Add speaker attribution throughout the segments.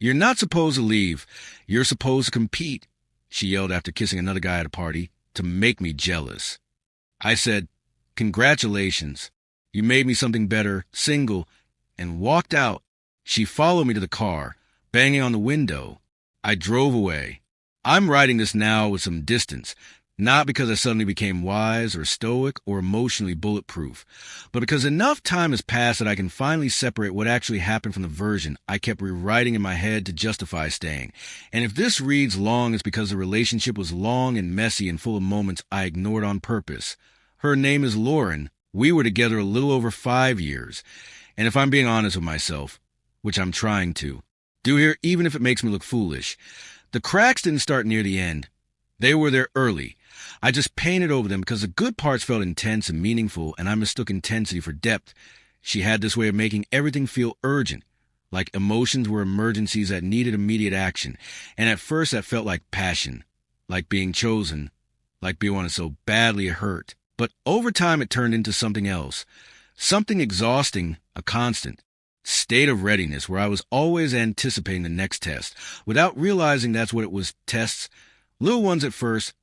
Speaker 1: You're not supposed to leave. You're supposed to compete, she yelled after kissing another guy at a party, to make me jealous. I said, congratulations. You made me something better, single, and walked out. She followed me to the car, banging on the window. I drove away. I'm writing this now with some distance, not because I suddenly became wise or stoic or emotionally bulletproof, but because enough time has passed that I can finally separate what actually happened from the version I kept rewriting in my head to justify staying. And if this reads long, it's because the relationship was long and messy and full of moments I ignored on purpose. Her name is Lauren. We were together a little over 5 years. And if I'm being honest with myself, which I'm trying to, do here even if it makes me look foolish, the cracks didn't start near the end. They were there early. I just painted over them because the good parts felt intense and meaningful, and I mistook intensity for depth. She had this way of making everything feel urgent, like emotions were emergencies that needed immediate action. And at first that felt like passion, like being chosen, like being wanted so badly it hurt. But over time it turned into something else, something exhausting, a constant state of readiness where I was always anticipating the next test, without realizing that's what it was. Tests, little ones at first,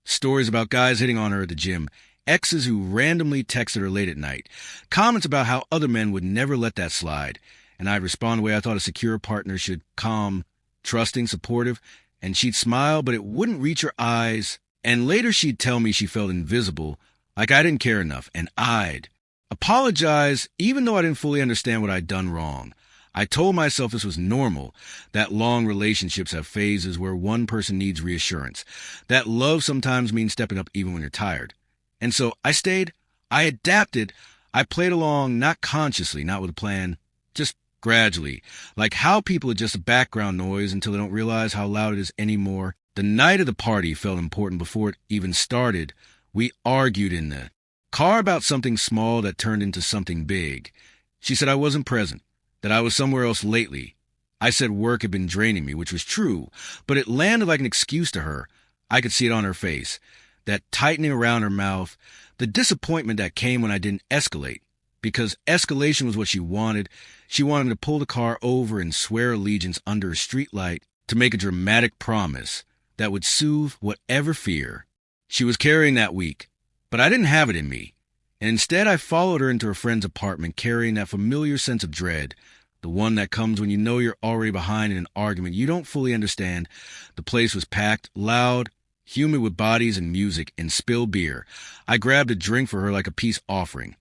Speaker 1: stories about guys hitting on her at the gym, exes who randomly texted her late at night, comments about how other men would never let that slide, and I'd respond the way I thought a secure partner should: calm, trusting, supportive, and she'd smile, but it wouldn't reach her eyes, and later she'd tell me she felt invisible, like I didn't care enough, and I'd apologize even though I didn't fully understand what I'd done wrong. I told myself this was normal, that long relationships have phases where one person needs reassurance, that love sometimes means stepping up even when you're tired. And so I stayed, I adapted, I played along, not consciously, not with a plan, just gradually, like how people are just a background noise until they don't realize how loud it is anymore. The night of the party felt important before it even started. We argued in the car about something small that turned into something big. She said I wasn't present, that I was somewhere else lately. I said work had been draining me, which was true, but it landed like an excuse to her. I could see it on her face, that tightening around her mouth, the disappointment that came when I didn't escalate, because escalation was what she wanted. She wanted me to pull the car over and swear allegiance under a streetlight, to make a dramatic promise that would soothe whatever fear she was carrying that week. But I didn't have it in me, and instead I followed her into her friend's apartment carrying that familiar sense of dread, the one that comes when you know you're already behind in an argument you don't fully understand. The place was packed, loud, humid with bodies and music and spilled beer. I grabbed a drink for her like a peace offering,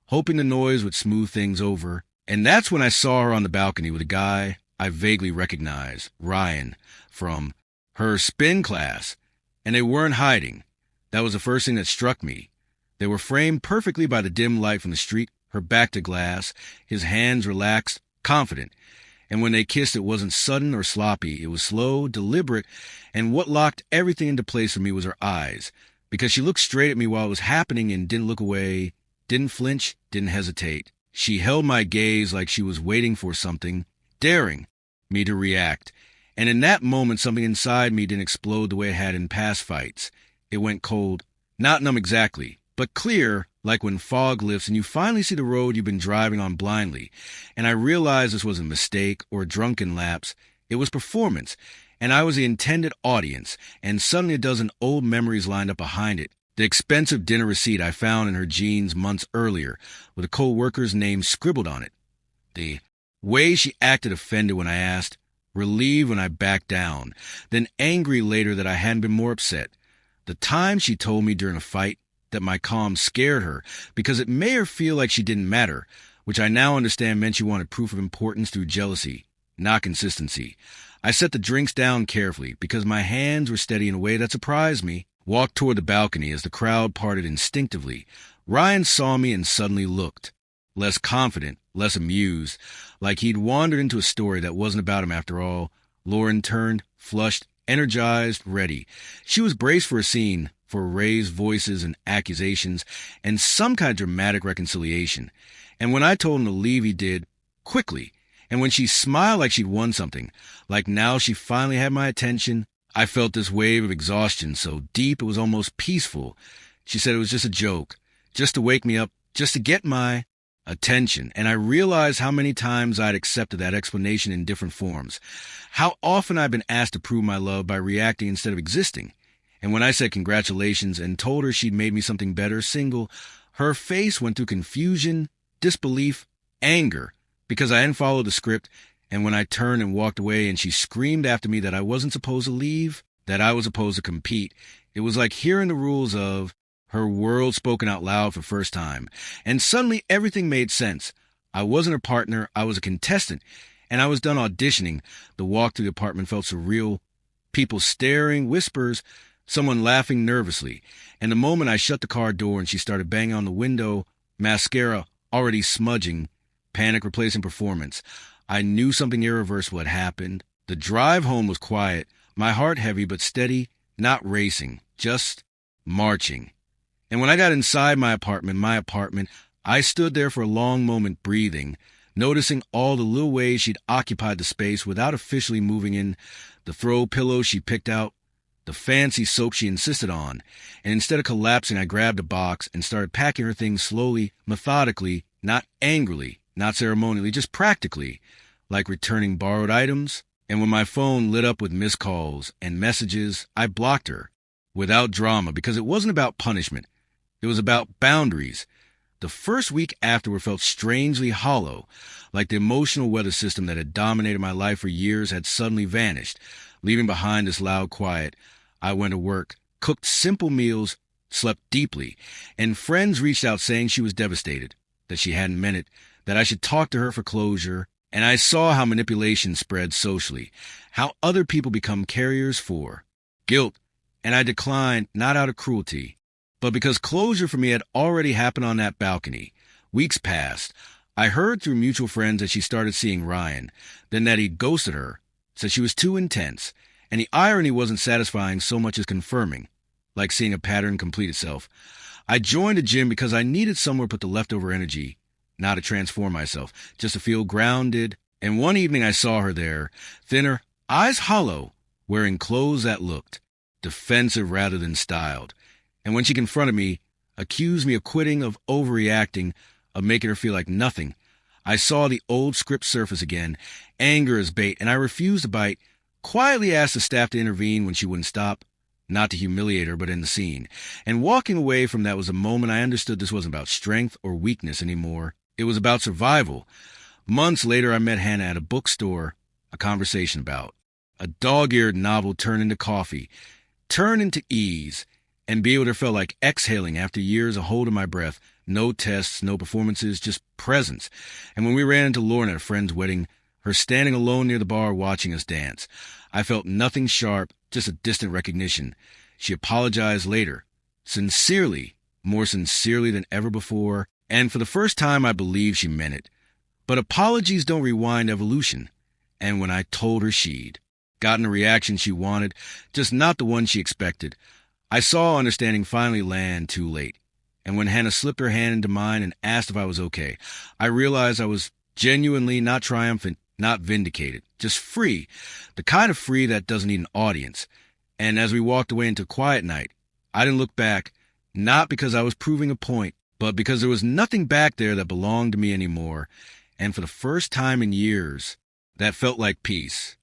Speaker 1: hoping the noise would smooth things over, and that's when I saw her on the balcony with a guy I vaguely recognized, Ryan, from her spin class, and they weren't hiding. That was the first thing that struck me. They were framed perfectly by the dim light from the street, her back to glass, his hands relaxed, confident. And when they kissed, it wasn't sudden or sloppy. It was slow, deliberate, and what locked everything into place for me was her eyes, because she looked straight at me while it was happening and didn't look away, didn't flinch, didn't hesitate. She held my gaze like she was waiting for something, daring me to react. And in that moment, something inside me didn't explode the way it had in past fights. It went cold, not numb exactly, but clear, like when fog lifts and you finally see the road you've been driving on blindly. And I realized this wasn't a mistake or a drunken lapse. It was performance, and I was the intended audience, and suddenly a dozen old memories lined up behind it. The expensive dinner receipt I found in her jeans months earlier, with a co-worker's name scribbled on it. The way she acted offended when I asked, relieved when I backed down, then angry later that I hadn't been more upset. The time she told me during a fight that my calm scared her because it made her feel like she didn't matter, which I now understand meant she wanted proof of importance through jealousy, not consistency. I set the drinks down carefully because my hands were steady in a way that surprised me, walked toward the balcony as the crowd parted instinctively. Ryan saw me and suddenly looked, less confident, less amused, like he'd wandered into a story that wasn't about him after all. Lauren turned, flushed, energized, ready. She was braced for a scene, for raised voices and accusations, and some kind of dramatic reconciliation. And when I told him to leave, he did, quickly. And when she smiled like she'd won something, like now she finally had my attention, I felt this wave of exhaustion so deep it was almost peaceful. She said it was just a joke, just to wake me up, just to get my attention, and I realized how many times I'd accepted that explanation in different forms. How often I'd been asked to prove my love by reacting instead of existing. And when I said congratulations and told her she'd made me something better, single, her face went through confusion, disbelief, anger, because I hadn't followed the script. And when I turned and walked away and she screamed after me that I wasn't supposed to leave, that I was supposed to compete, it was like hearing the rules of her world spoken out loud for the first time. And suddenly everything made sense. I wasn't a partner, I was a contestant, and I was done auditioning. The walk through the apartment felt surreal. People staring, whispers, someone laughing nervously. And the moment I shut the car door and she started banging on the window, mascara already smudging, panic replacing performance, I knew something irreversible had happened. The drive home was quiet, my heart heavy but steady, not racing, just marching. And when I got inside my apartment, I stood there for a long moment breathing, noticing all the little ways she'd occupied the space without officially moving in, the throw pillows she picked out, the fancy soap she insisted on. And instead of collapsing, I grabbed a box and started packing her things slowly, methodically, not angrily, not ceremonially, just practically, like returning borrowed items. And when my phone lit up with missed calls and messages, I blocked her, without drama, because it wasn't about punishment. It was about boundaries. The first week afterward felt strangely hollow, like the emotional weather system that had dominated my life for years had suddenly vanished, leaving behind this loud quiet. I went to work, cooked simple meals, slept deeply, and friends reached out saying she was devastated, that she hadn't meant it, that I should talk to her for closure. And I saw how manipulation spreads socially, how other people become carriers for guilt, and I declined not out of cruelty, but because closure for me had already happened on that balcony. Weeks passed. I heard through mutual friends that she started seeing Ryan, then that he'd ghosted her, said she was too intense, and the irony wasn't satisfying so much as confirming, like seeing a pattern complete itself. I joined a gym because I needed somewhere to put the leftover energy, not to transform myself, just to feel grounded. And one evening I saw her there, thinner, eyes hollow, wearing clothes that looked defensive rather than styled. And when she confronted me, accused me of quitting, of overreacting, of making her feel like nothing, I saw the old script surface again, anger as bait, and I refused to bite, quietly asked the staff to intervene when she wouldn't stop, not to humiliate her, but in the scene. And walking away from that was a moment I understood this wasn't about strength or weakness anymore. It was about survival. Months later, I met Hannah at a bookstore, a conversation about a dog-eared novel turned into coffee, turned into ease, and be able to feel like exhaling after years of holding my breath. No tests, no performances, just presence. And when we ran into Lauren at a friend's wedding, her standing alone near the bar watching us dance, I felt nothing sharp, just a distant recognition. She apologized later, sincerely, more sincerely than ever before, and for the first time I believed she meant it. But apologies don't rewind evolution. And when I told her she'd gotten the reaction she wanted, just not the one she expected, I saw understanding finally land too late. And when Hannah slipped her hand into mine and asked if I was okay, I realized I was genuinely not triumphant, not vindicated, just free, the kind of free that doesn't need an audience. And as we walked away into quiet night, I didn't look back, not because I was proving a point, but because there was nothing back there that belonged to me anymore. And for the first time in years, that felt like peace.